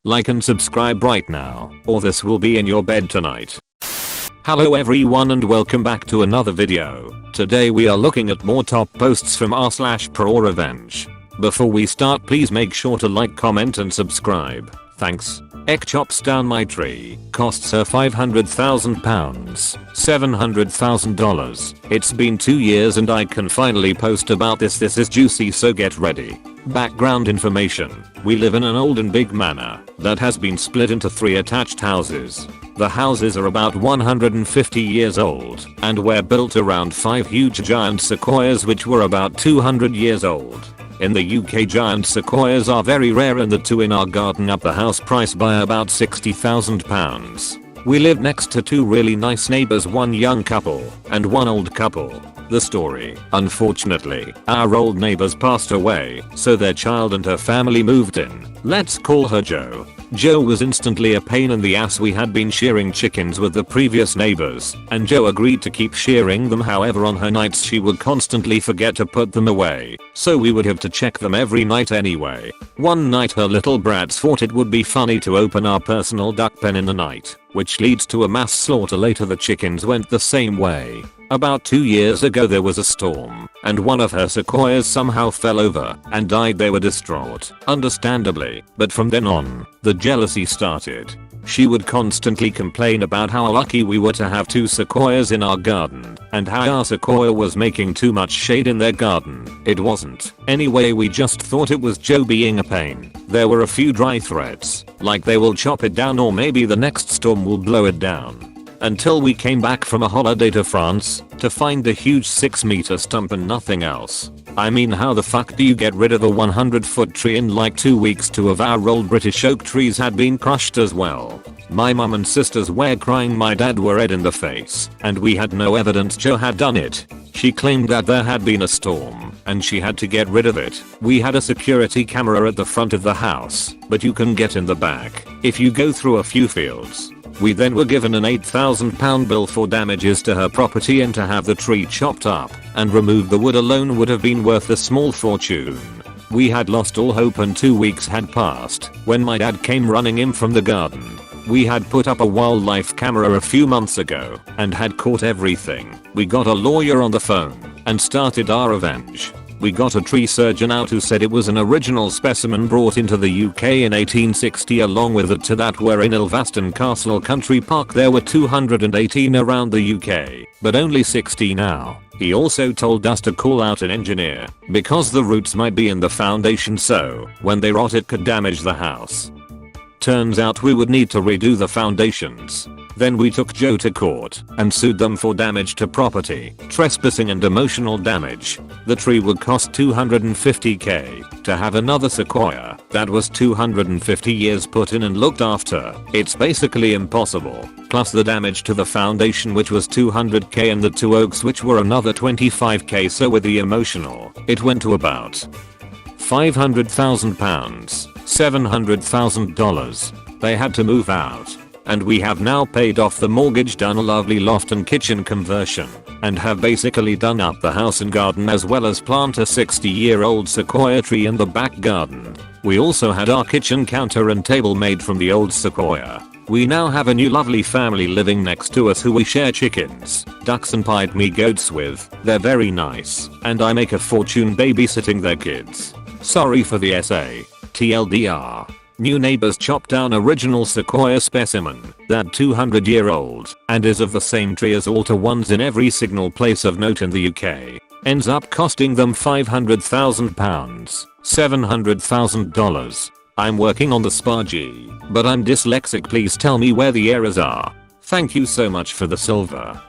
Like and subscribe right now, or this will be in your bed tonight. Hello everyone and welcome back to another video. Today we are looking at more top posts from r/ProRevenge. Before we start, please make sure to like, comment and subscribe. Thanks. Ek chops down my tree, costs her £500,000, $700,000. It's been 2 years and I can finally post about this. This is juicy, so get ready. Background information. We live in an old and big manor that has been split into 3 attached houses. The houses are about 150 years old and were built around 5 huge giant sequoias which were about 200 years old. In the UK, giant sequoias are very rare and the 2 in our garden up the house price by about £60,000. We live next to 2 really nice neighbors, one young couple and one old couple. The story: unfortunately, our old neighbors passed away, so their child and her family moved in. Let's call her Jo. Jo was instantly a pain in the ass. We had been shearing chickens with the previous neighbors, and Jo agreed to keep shearing them. However, on her nights she would constantly forget to put them away, so we would have to check them every night anyway. One night her little brats thought it would be funny to open our personal duck pen in the night, which leads to a mass slaughter. Later the chickens went the same way. About 2 years ago there was a storm, and one of her sequoias somehow fell over and died. They were distraught, understandably, but from then on, the jealousy started. She would constantly complain about how lucky we were to have 2 sequoias in our garden, and how our sequoia was making too much shade in their garden. It wasn't. Anyway, we just thought it was Jo being a pain. There were a few dry threats, like they will chop it down or maybe the next storm will blow it down. Until we came back from a holiday to France to find the huge 6-meter stump and nothing else. I mean, how the fuck do you get rid of a 100-foot tree in like 2 weeks? 2 of our old British oak trees had been crushed as well. My mum and sisters were crying, my dad were red in the face, and we had no evidence Jo had done it. She claimed that there had been a storm and she had to get rid of it. We had a security camera at the front of the house, but you can get in the back if you go through a few fields. We then were given an £8,000 bill for damages to her property and to have the tree chopped up and removed. The wood alone would have been worth a small fortune. We had lost all hope and 2 weeks had passed when my dad came running in from the garden. We had put up a wildlife camera a few months ago and had caught everything. We got a lawyer on the phone and started our revenge. We got a tree surgeon out who said it was an original specimen brought into the UK in 1860. Along with it to that were in Ilvaston Castle Country Park. There were 218 around the UK, but only 60 now. He also told us to call out an engineer because the roots might be in the foundation, so when they rot it could damage the house. Turns out we would need to redo the foundations. Then we took Jo to court and sued them for damage to property, trespassing and emotional damage. The tree would cost $250,000 to have another sequoia that was 250 years put in and looked after. It's basically impossible. Plus the damage to the foundation, which was $200,000, and the 2 oaks, which were another $25,000. So with the emotional, it went to about £500,000, $700,000. They had to move out. And we have now paid off the mortgage, done a lovely loft and kitchen conversion, and have basically done up the house and garden, as well as plant a 60-year-old sequoia tree in the back garden. We also had our kitchen counter and table made from the old sequoia. We now have a new lovely family living next to us who we share chickens, ducks and pied me goats with. They're very nice, and I make a fortune babysitting their kids. Sorry for the SA. TLDR. New neighbors chopped down original sequoia specimen that 200-year-old and is of the same tree as altar ones in every signal place of note in the UK. Ends up costing them £500,000, $700,000. I'm working on the SPA-G, but I'm dyslexic. Please tell me where the errors are. Thank you so much for the silver.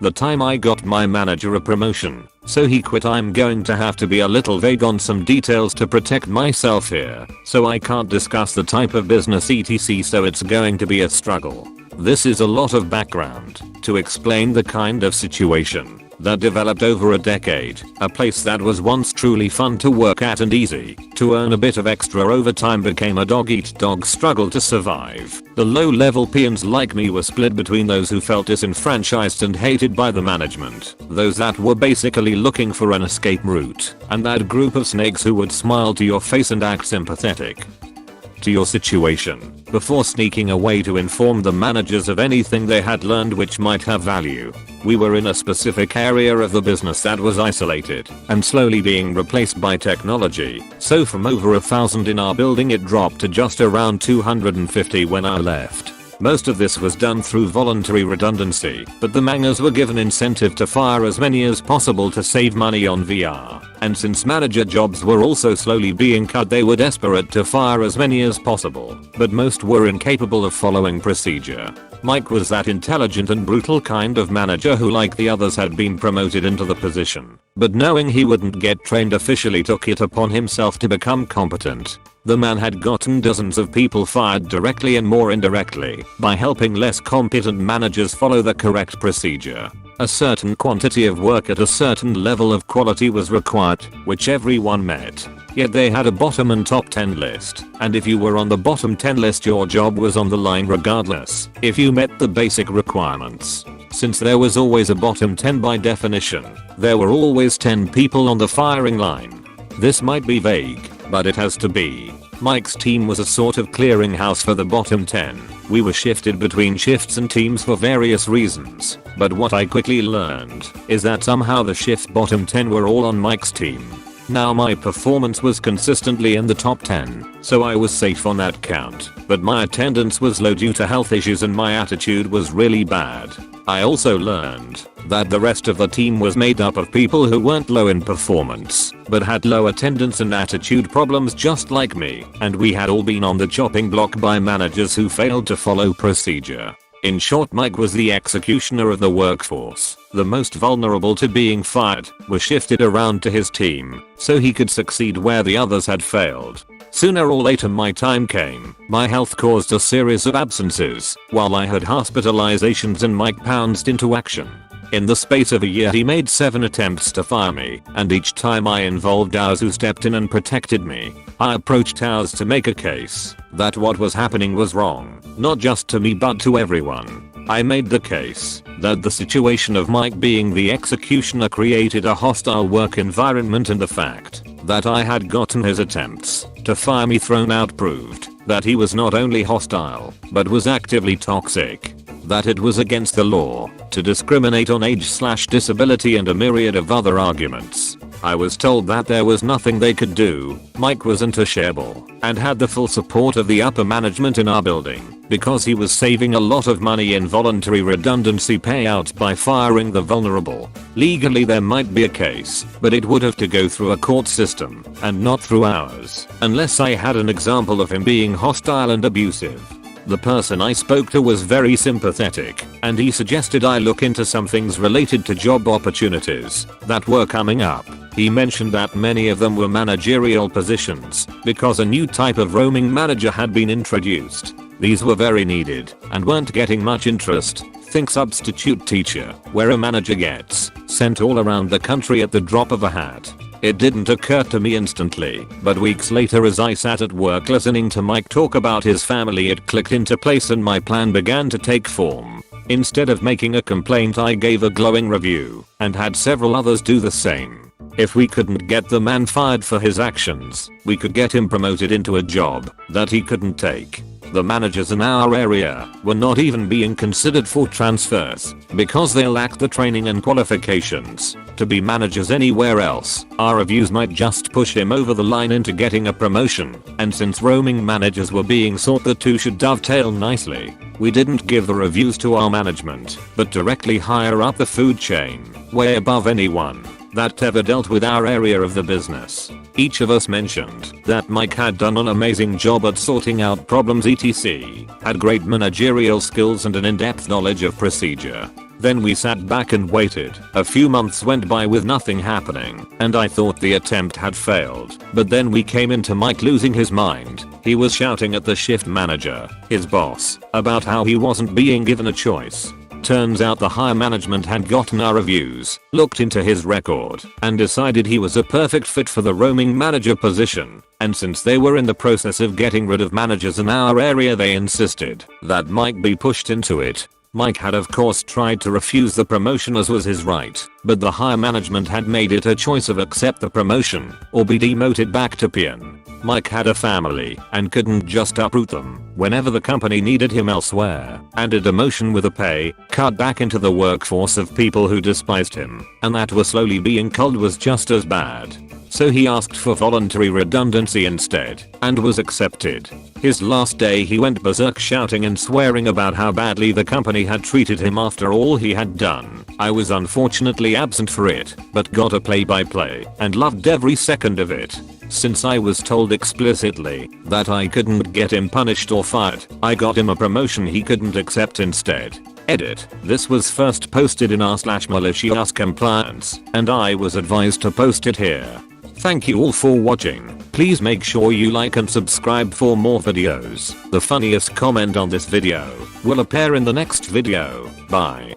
The time I got my manager a promotion, so he quit. I'm going to have to be a little vague on some details to protect myself here, so I can't discuss the type of business etc, so it's going to be a struggle. This is a lot of background to explain the kind of situation that developed over a decade. A place that was once truly fun to work at and easy to earn a bit of extra overtime became a dog-eat-dog struggle to survive. The low-level peons like me were split between those who felt disenfranchised and hated by the management, those that were basically looking for an escape route, and that group of snakes who would smile to your face and act sympathetic. to your situation before sneaking away to inform the managers of anything they had learned which might have value. We were in a specific area of the business that was isolated and slowly being replaced by technology, so from over 1,000 in our building it dropped to just around 250 when I left. Most of this was done through voluntary redundancy, but the managers were given incentive to fire as many as possible to save money on VR. And since manager jobs were also slowly being cut, they were desperate to fire as many as possible, but most were incapable of following procedure. Mike was that intelligent and brutal kind of manager who, like the others, had been promoted into the position, but knowing he wouldn't get trained officially, took it upon himself to become competent. The man had gotten dozens of people fired directly and more indirectly by helping less competent managers follow the correct procedure. A certain quantity of work at a certain level of quality was required, which everyone met. Yet they had a bottom and top 10 list, and if you were on the bottom 10 list, your job was on the line regardless if you met the basic requirements. Since there was always a bottom 10 by definition, there were always 10 people on the firing line. This might be vague, but it has to be. Mike's team was a sort of clearinghouse for the bottom 10. We were shifted between shifts and teams for various reasons, but what I quickly learned is that somehow the shift bottom 10 were all on Mike's team. Now my performance was consistently in the top 10, so I was safe on that count, but my attendance was low due to health issues and my attitude was really bad. I also learned that the rest of the team was made up of people who weren't low in performance, but had low attendance and attitude problems just like me, and we had all been on the chopping block by managers who failed to follow procedure. In short, Mike was the executioner of the workforce. The most vulnerable to being fired was shifted around to his team so he could succeed where the others had failed. Sooner or later my time came. My health caused a series of absences while I had hospitalizations, and Mike pounced into action. In the space of a year he made 7 attempts to fire me, and each time I involved ours who stepped in and protected me. I approached ours to make a case that what was happening was wrong, not just to me but to everyone. I made the case that the situation of Mike being the executioner created a hostile work environment, and the fact that I had gotten his attempts to fire me thrown out proved that he was not only hostile but was actively toxic. That it was against the law to discriminate on age/disability and a myriad of other arguments. I was told that there was nothing they could do. Mike was untouchable and had the full support of the upper management in our building because he was saving a lot of money in voluntary redundancy payouts by firing the vulnerable. Legally there might be a case, but it would have to go through a court system and not through ours, unless I had an example of him being hostile and abusive. The person I spoke to was very sympathetic, and he suggested I look into some things related to job opportunities that were coming up. He mentioned that many of them were managerial positions because a new type of roaming manager had been introduced. These were very needed and weren't getting much interest. Think substitute teacher, where a manager gets sent all around the country at the drop of a hat. It didn't occur to me instantly, but weeks later as I sat at work listening to Mike talk about his family, it clicked into place and my plan began to take form. Instead of making a complaint, I gave a glowing review and had several others do the same. If we couldn't get the man fired for his actions, we could get him promoted into a job that he couldn't take. The managers in our area were not even being considered for transfers because they lacked the training and qualifications to be managers anywhere else. Our reviews might just push him over the line into getting a promotion, and since roaming managers were being sought, the two should dovetail nicely. We didn't give the reviews to our management, but directly higher up the food chain, way above anyone that ever dealt with our area of the business. Each of us mentioned that Mike had done an amazing job at sorting out problems etc. Had great managerial skills and an in-depth knowledge of procedure. Then we sat back and waited. A few months went by with nothing happening, and I thought the attempt had failed. But then we came into Mike losing his mind. He was shouting at the shift manager, his boss, about how he wasn't being given a choice. Turns out the higher management had gotten our reviews, looked into his record, and decided he was a perfect fit for the roaming manager position. And since they were in the process of getting rid of managers in our area, they insisted that Mike be pushed into it. Mike had of course tried to refuse the promotion as was his right, but the higher management had made it a choice of accept the promotion or be demoted back to peon. Mike had a family and couldn't just uproot them whenever the company needed him elsewhere, and a demotion with a pay cut back into the workforce of people who despised him and that were slowly being culled was just as bad. So he asked for voluntary redundancy instead and was accepted. His last day he went berserk shouting and swearing about how badly the company had treated him after all he had done. I was unfortunately absent for it, but got a play-by-play and loved every second of it. Since I was told explicitly that I couldn't get him punished or fired, I got him a promotion he couldn't accept instead. Edit. This was first posted in r/malicious compliance, and I was advised to post it here. Thank you all for watching. Please make sure you like and subscribe for more videos. The funniest comment on this video will appear in the next video. Bye.